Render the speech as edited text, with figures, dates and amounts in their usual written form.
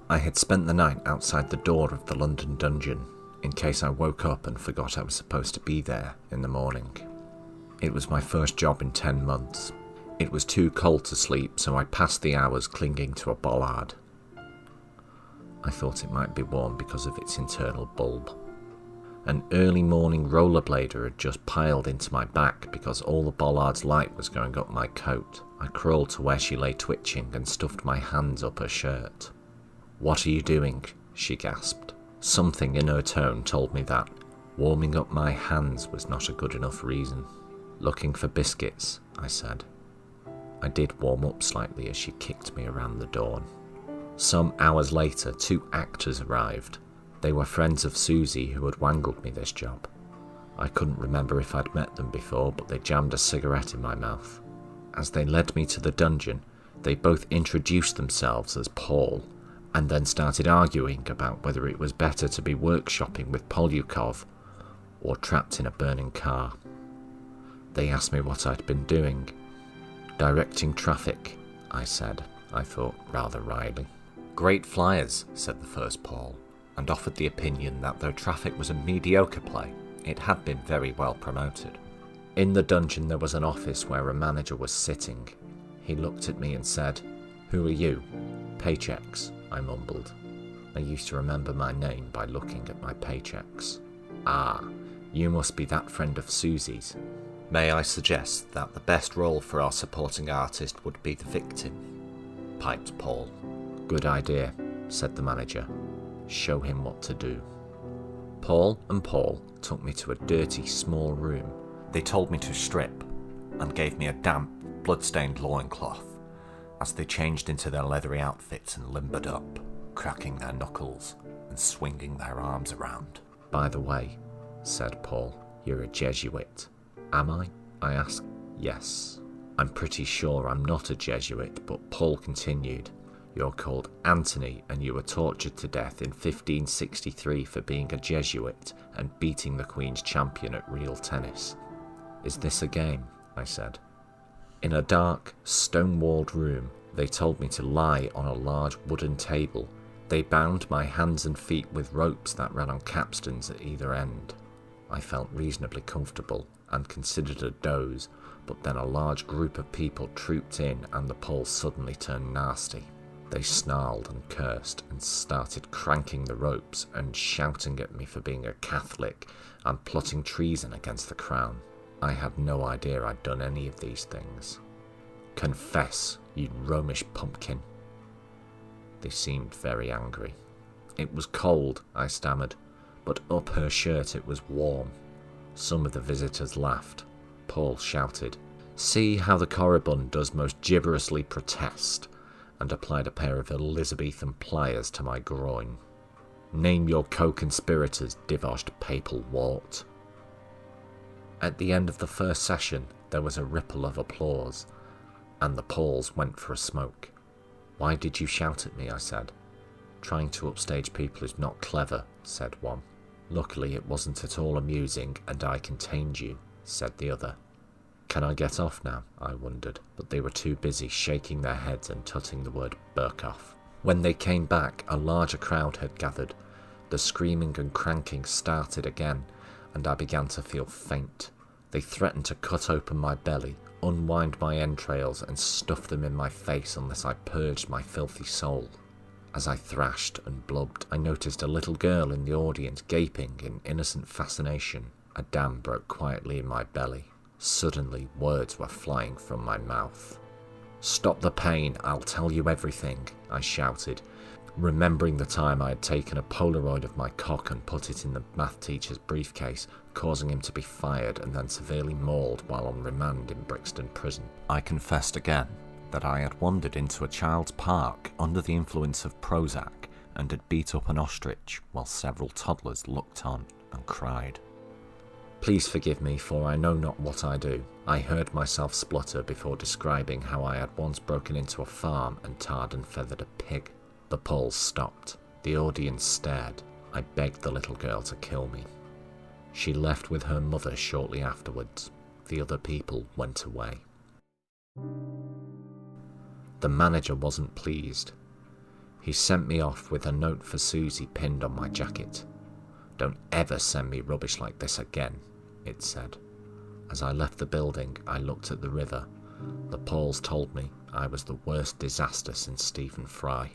I had spent the night outside the door of the London dungeon, in case I woke up and forgot I was supposed to be there in the morning. It was my first job in 10 months. It was too cold to sleep, so I passed the hours clinging to a bollard. I thought it might be warm because of its internal bulb. An early morning rollerblader had just piled into my back because all the bollard's light was going up my coat. I crawled to where she lay twitching and stuffed my hands up her shirt. "What are you doing?" she gasped. Something in her tone told me that warming up my hands was not a good enough reason. "Looking for biscuits," I said. I did warm up slightly as she kicked me around the dawn. Some hours later, 2 actors arrived. They were friends of Susie who had wangled me this job. I couldn't remember if I'd met them before, but they jammed a cigarette in my mouth. As they led me to the dungeon, they both introduced themselves as Paul, and then started arguing about whether it was better to be workshopping with Polyukov or trapped in a burning car. They asked me what I'd been doing. "Directing traffic," I said, I thought rather wryly. "Great flyers," said the first Paul, and offered the opinion that though Traffic was a mediocre play, it had been very well promoted. In the dungeon there was an office where a manager was sitting. He looked at me and said, "Who are you?" "Paychecks," I mumbled. I used to remember my name by looking at my paychecks. "Ah, you must be that friend of Susie's. May I suggest that the best role for our supporting artist would be the victim?" piped Paul. "Good idea," said the manager. "Show him what to do." Paul and Paul took me to a dirty, small room. They told me to strip, and gave me a damp, blood-stained loincloth, as they changed into their leathery outfits and limbered up, cracking their knuckles and swinging their arms around. "By the way," said Paul, "you're a Jesuit." "Am I?" I asked. "Yes. I'm pretty sure I'm not a Jesuit," but Paul continued. "You're called Anthony, and you were tortured to death in 1563 for being a Jesuit and beating the Queen's champion at real tennis." "Is this a game?" I said. In a dark, stone-walled room, they told me to lie on a large wooden table. They bound my hands and feet with ropes that ran on capstans at either end. I felt reasonably comfortable and considered a doze, but then a large group of people trooped in and the poles suddenly turned nasty. They snarled and cursed and started cranking the ropes and shouting at me for being a Catholic and plotting treason against the crown. I had no idea I'd done any of these things. "Confess, you Romish pumpkin." They seemed very angry. "It was cold," I stammered, but up her shirt it was warm. Some of the visitors laughed. Paul shouted, "See how the Corribund does most gibberously protest," and applied a pair of Elizabethan pliers to my groin. "Name your co-conspirators, divoshed papal wart." At the end of the first session, there was a ripple of applause, and the Pauls went for a smoke. "Why did you shout at me?" I said. "Trying to upstage people is not clever," said one. "Luckily it wasn't at all amusing, and I contained you," said the other. "Can I get off now?" I wondered, but they were too busy shaking their heads and tutting the word "Burkoff." When they came back, a larger crowd had gathered. The screaming and cranking started again, and I began to feel faint. They threatened to cut open my belly, unwind my entrails, and stuff them in my face unless I purged my filthy soul. As I thrashed and blubbed, I noticed a little girl in the audience gaping in innocent fascination. A dam broke quietly in my belly. Suddenly, words were flying from my mouth. "Stop the pain, I'll tell you everything," I shouted, remembering the time I had taken a Polaroid of my cock and put it in the math teacher's briefcase, causing him to be fired and then severely mauled while on remand in Brixton Prison. I confessed again that I had wandered into a child's park under the influence of Prozac and had beat up an ostrich while several toddlers looked on and cried. "Please forgive me, for I know not what I do." I heard myself splutter before describing how I had once broken into a farm and tarred and feathered a pig. The Pauls stopped. The audience stared. I begged the little girl to kill me. She left with her mother shortly afterwards. The other people went away. The manager wasn't pleased. He sent me off with a note for Susie pinned on my jacket. "Don't ever send me rubbish like this again," it said. As I left the building, I looked at the river. The Pauls told me I was the worst disaster since Stephen Fry.